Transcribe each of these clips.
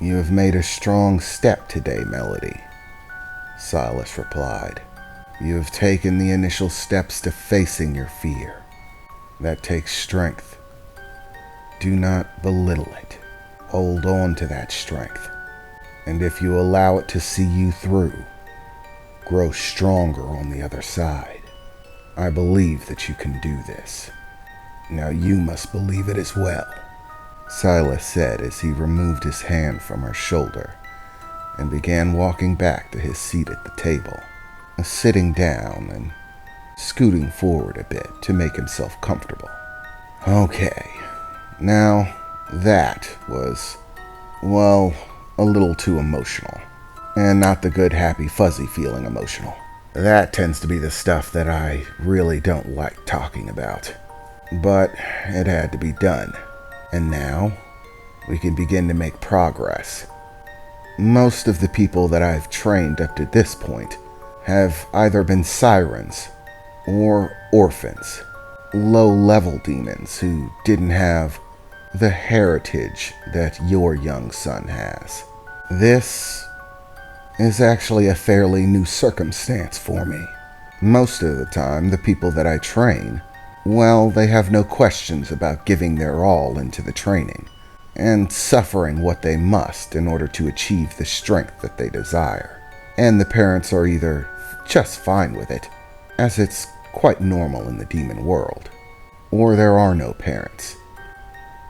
You have made a strong step today, Melody, Silas replied. You have taken the initial steps to facing your fear. That takes strength. Do not belittle it. Hold on to that strength. And if you allow it to see you through, grow stronger on the other side. I believe that you can do this. Now you must believe it as well, Silas said as he removed his hand from her shoulder and began walking back to his seat at the table, sitting down and scooting forward a bit to make himself comfortable. Okay, now that was, well, a little too emotional. And not the good, happy, fuzzy feeling emotional. That tends to be the stuff that I really don't like talking about. But it had to be done. And now, we can begin to make progress. Most of the people that I've trained up to this point have either been sirens or orphans, low-level demons who didn't have the heritage that your young son has. This is actually a fairly new circumstance for me. Most of the time, the people that I train, well, they have no questions about giving their all into the training and suffering what they must in order to achieve the strength that they desire. And the parents are either just fine with it, as it's quite normal in the demon world, or there are no parents.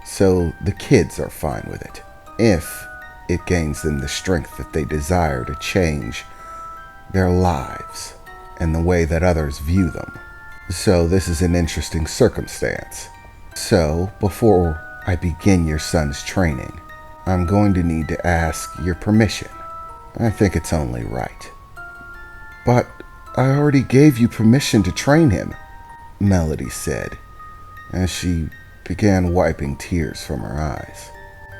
So the kids are fine with it, if it gains them the strength that they desire to change their lives and the way that others view them. So this is an interesting circumstance. So before I begin your son's training, I'm going to need to ask your permission. I think it's only right. But I already gave you permission to train him, Melody said, as she began wiping tears from her eyes.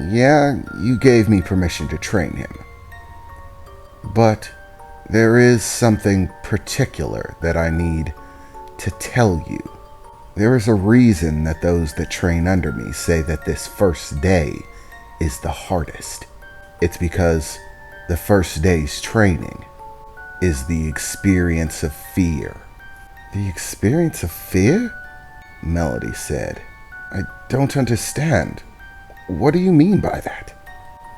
Yeah, you gave me permission to train him. But there is something particular that I need to tell you. There is a reason that those that train under me say that this first day is the hardest. It's because the first day's training is the experience of fear. The experience of fear? Melody said. I don't understand. What do you mean by that?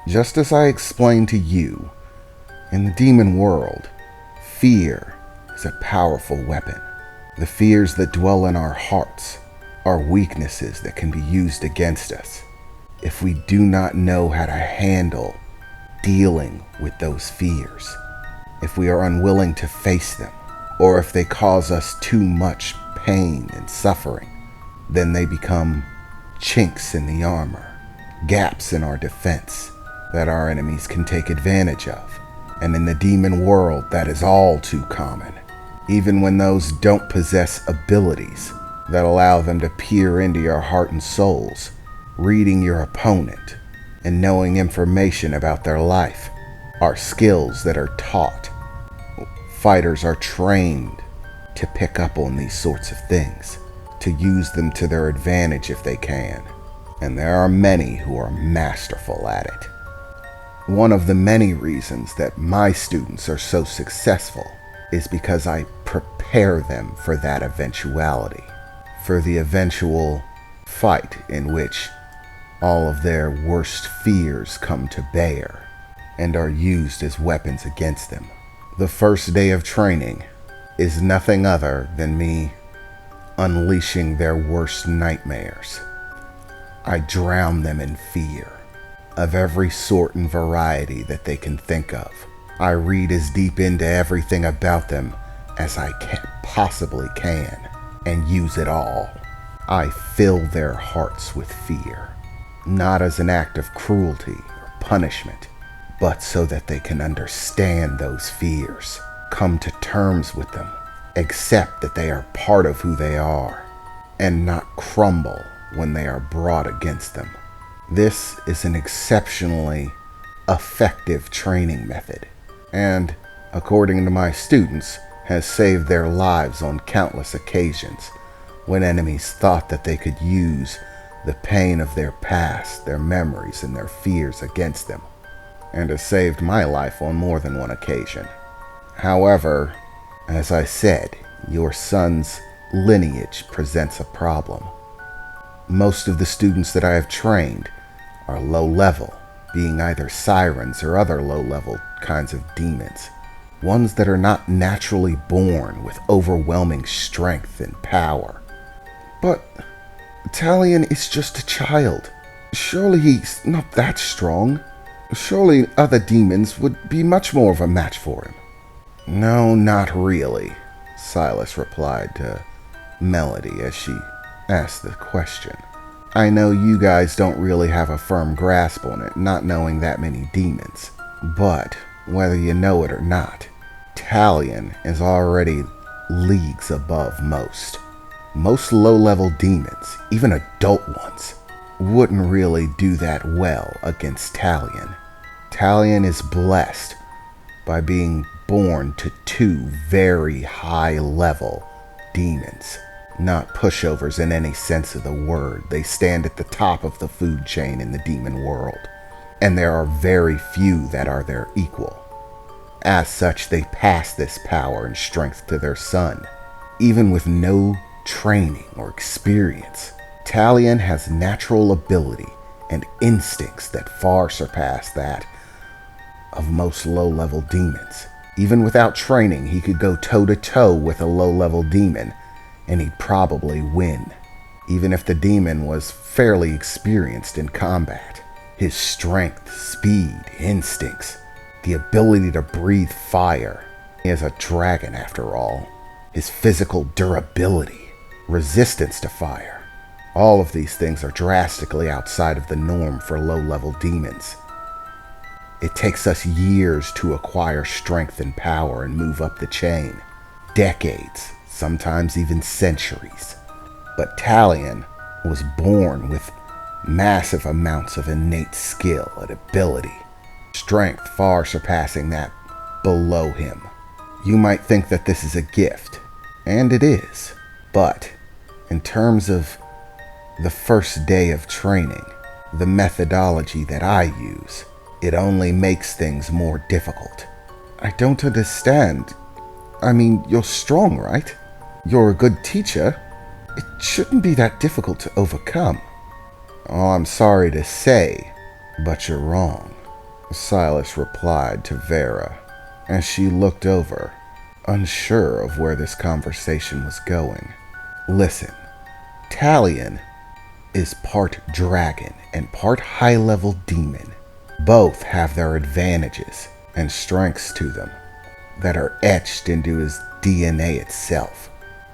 Just as I explained to you, in the demon world, fear is a powerful weapon. The fears that dwell in our hearts are weaknesses that can be used against us. If we do not know how to handle dealing with those fears, if we are unwilling to face them, or if they cause us too much pain and suffering, then they become chinks in the armor, gaps in our defense that our enemies can take advantage of. And in the demon world, that is all too common. Even when those don't possess abilities that allow them to peer into your heart and souls, reading your opponent and knowing information about their life are skills that are taught. Fighters are trained to pick up on these sorts of things, to use them to their advantage if they can. And there are many who are masterful at it. One of the many reasons that my students are so successful is because I prepare them for that eventuality, for the eventual fight in which all of their worst fears come to bear and are used as weapons against them. The first day of training is nothing other than me unleashing their worst nightmares. I drown them in fear of every sort and variety that they can think of. I read as deep into everything about them as I possibly can and use it all. I fill their hearts with fear, not as an act of cruelty or punishment, but so that they can understand those fears, come to terms with them, accept that they are part of who they are, and not crumble when they are brought against them. This is an exceptionally effective training method, and, according to my students, has saved their lives on countless occasions when enemies thought that they could use the pain of their past, their memories, and their fears against them. and has saved my life on more than one occasion. However, as I said, your son's lineage presents a problem. Most of the students that I have trained are low level, being either sirens or other low level kinds of demons. Ones that are not naturally born with overwhelming strength and power. But Talion is just a child. Surely he's not that strong. Surely other demons would be much more of a match for him. No, not really, Silas replied to Melody as she asked the question. I know you guys don't really have a firm grasp on it, not knowing that many demons. But, whether you know it or not, Talion is already leagues above most. Most low-level demons, even adult ones, wouldn't really do that well against Talion. Talion is blessed by being born to two very high-level demons. Not pushovers in any sense of the word. They stand at the top of the food chain in the demon world, and there are very few that are their equal. As such, they pass this power and strength to their son. Even with no training or experience, Talion has natural ability and instincts that far surpass that of most low-level demons. Even without training, he could go toe-to-toe with a low-level demon, and he'd probably win, even if the demon was fairly experienced in combat. His strength, speed, instincts, the ability to breathe fire. He is a dragon after all. His physical durability, resistance to fire. All of these things are drastically outside of the norm for low-level demons. It takes us years to acquire strength and power and move up the chain. Decades, sometimes even centuries. But Talion was born with massive amounts of innate skill and ability, strength far surpassing that below him. You might think that this is a gift, and it is, but in terms of the first day of training, the methodology that I use, it only makes things more difficult. I don't understand. I mean, you're strong, right? You're a good teacher. It shouldn't be that difficult to overcome. Oh, I'm sorry to say, but you're wrong, Silas replied to Vera as she looked over, unsure of where this conversation was going. Listen, Talion is part dragon and part high-level demon. Both have their advantages and strengths to them that are etched into his DNA itself.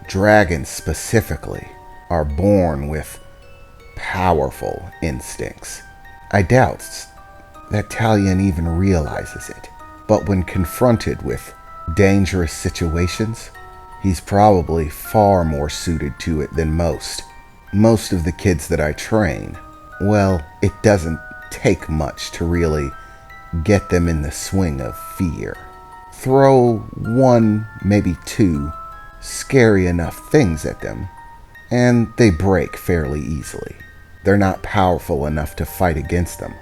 Dragons specifically are born with powerful instincts. I doubt that Talion even realizes it, but when confronted with dangerous situations, he's probably far more suited to it than most. Most of the kids that I train, well, it doesn't take much to really get them in the swing of fear. Throw one, maybe two scary enough things at them, and they break fairly easily. They're not powerful enough to fight against them,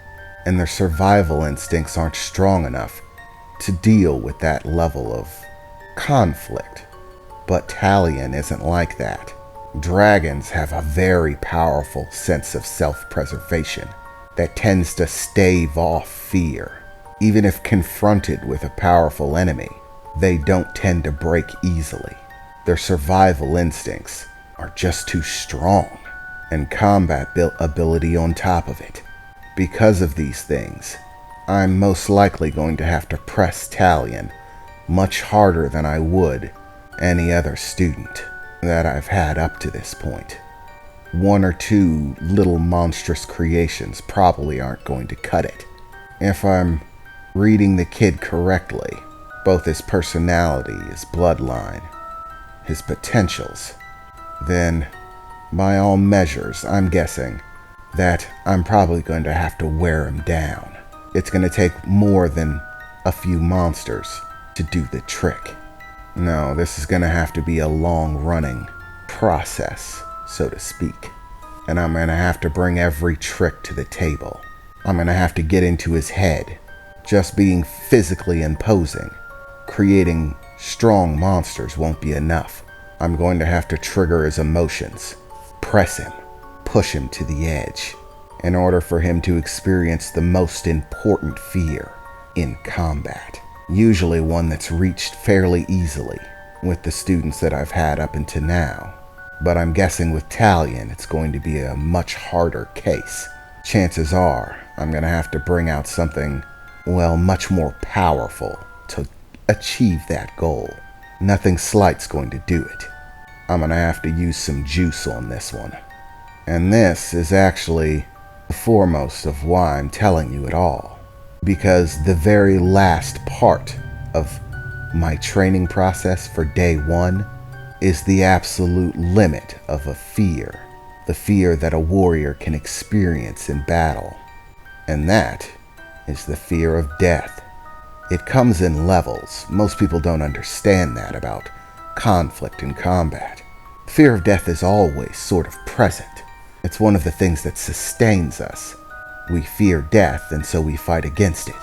and their survival instincts aren't strong enough to deal with that level of conflict. But Talion isn't like that. Dragons have a very powerful sense of self-preservation that tends to stave off fear. Even if confronted with a powerful enemy, they don't tend to break easily. Their survival instincts are just too strong, and combat ability on top of it. Because of these things, I'm most likely going to have to press Talion much harder than I would any other student that I've had up to this point. One or two little monstrous creations probably aren't going to cut it. If I'm reading the kid correctly, both his personality, his bloodline, his potentials, then by all measures, I'm guessing that I'm probably going to have to wear him down. It's going to take more than a few monsters to do the trick. No, this is going to have to be a long-running process, so to speak. And I'm going to have to bring every trick to the table. I'm going to have to get into his head, Just being physically imposing, creating strong monsters won't be enough. I'm going to have to trigger his emotions, press him, push him to the edge, in order for him to experience the most important fear in combat. Usually one that's reached fairly easily with the students that I've had up until now. But I'm guessing with Talion, it's going to be a much harder case. Chances are I'm going to have to bring out something, well, much more powerful to achieve that goal. Nothing slight's going to do it. I'm going to have to use some juice on this one. And this is actually the foremost of why I'm telling you it all. Because the very last part of my training process for day one is the absolute limit of a fear. The fear that a warrior can experience in battle. And that is the fear of death. It comes in levels. Most people don't understand that about conflict and combat. Fear of death is always sort of present. It's one of the things that sustains us. We fear death, and so we fight against it.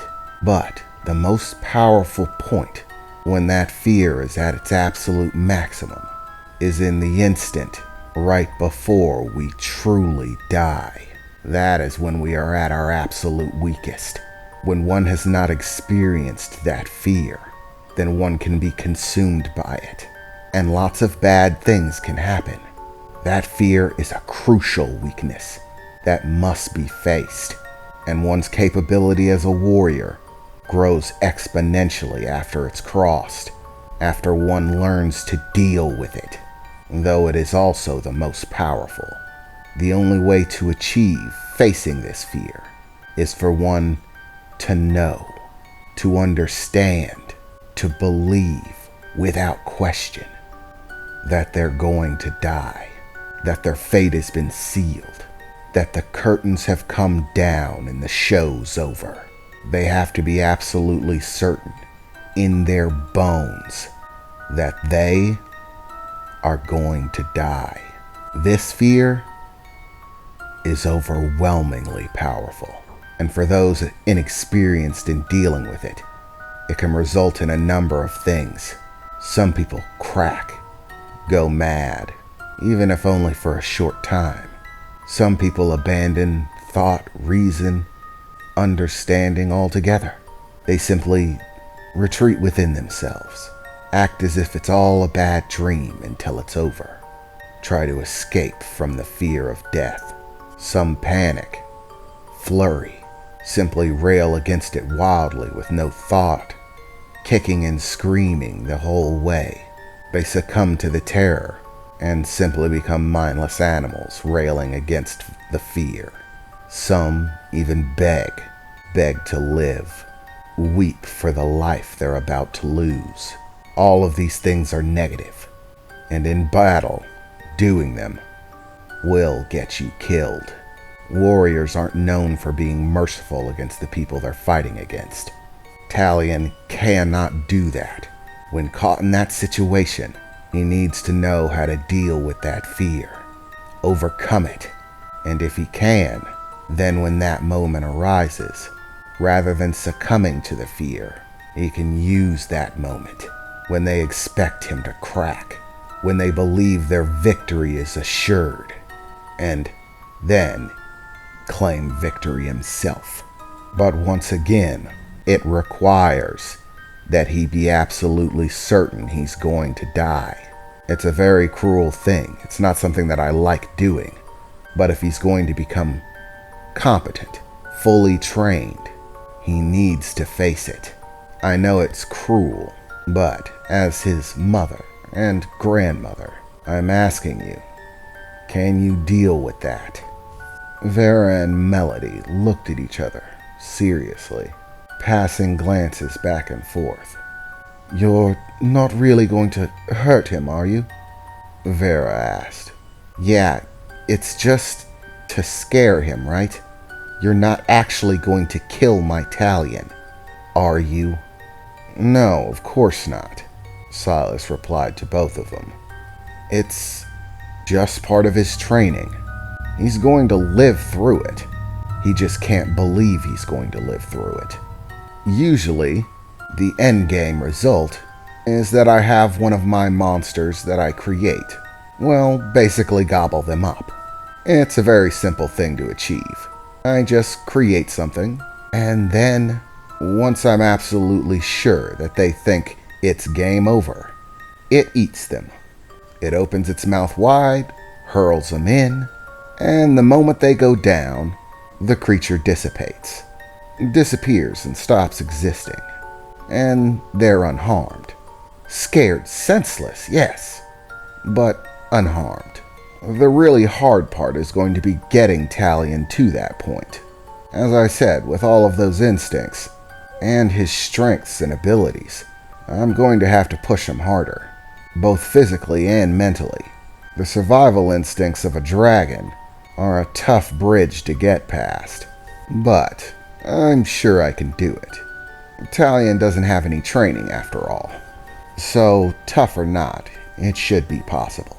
But the most powerful point when that fear is at its absolute maximum is in the instant right before we truly die. That is when we are at our absolute weakest. When one has not experienced that fear, then one can be consumed by it. And lots of bad things can happen. That fear is a crucial weakness that must be faced. And one's capability as a warrior grows exponentially after it's crossed, after one learns to deal with it, though it is also the most powerful. The only way to achieve facing this fear is for one to know, to understand, to believe without question that they're going to die, that their fate has been sealed, that the curtains have come down and the show's over. They have to be absolutely certain in their bones that they are going to die. This fear is overwhelmingly powerful. And for those inexperienced in dealing with it, it can result in a number of things. Some people crack, go mad, even if only for a short time. Some people abandon thought, reason, understanding altogether. They simply retreat within themselves, act as if it's all a bad dream until it's over, try to escape from the fear of death. Some panic, flurry, simply rail against it wildly with no thought, kicking and screaming the whole way. They succumb to the terror and simply become mindless animals railing against the fear. Some even beg to live, weep for the life they're about to lose. All of these things are negative, and in battle, doing them will get you killed. Warriors aren't known for being merciful against the people they're fighting against. Talion cannot do that. When caught in that situation, he needs to know how to deal with that fear, overcome it, and if he can, then when that moment arises, rather than succumbing to the fear, he can use that moment when they expect him to crack, when they believe their victory is assured, and then claim victory himself. But once again, it requires that he be absolutely certain he's going to die. It's a very cruel thing. It's not something that I like doing. But if he's going to become competent, fully trained, he needs to face it. I know it's cruel, but as his mother and grandmother, I'm asking you, can you deal with that? Vera and Melody looked at each other seriously, passing glances back and forth. You're not really going to hurt him, are you? Vera asked. Yeah, it's just to scare him, right? You're not actually going to kill my Talion, are you? No, of course not, Silas replied to both of them. It's just part of his training. He's going to live through it. He just can't believe he's going to live through it. Usually, the endgame result is that I have one of my monsters that I create, well, basically gobble them up. It's a very simple thing to achieve. I just create something, and then, once I'm absolutely sure that they think it's game over, it eats them. It opens its mouth wide, hurls them in, and the moment they go down, the creature dissipates, disappears and stops existing. And they're unharmed. Scared senseless, yes, but unharmed. The really hard part is going to be getting Talion to that point. As I said, with all of those instincts, and his strengths and abilities, I'm going to have to push him harder, both physically and mentally. The survival instincts of a dragon are a tough bridge to get past, but I'm sure I can do it. Talion doesn't have any training after all, so tough or not, it should be possible.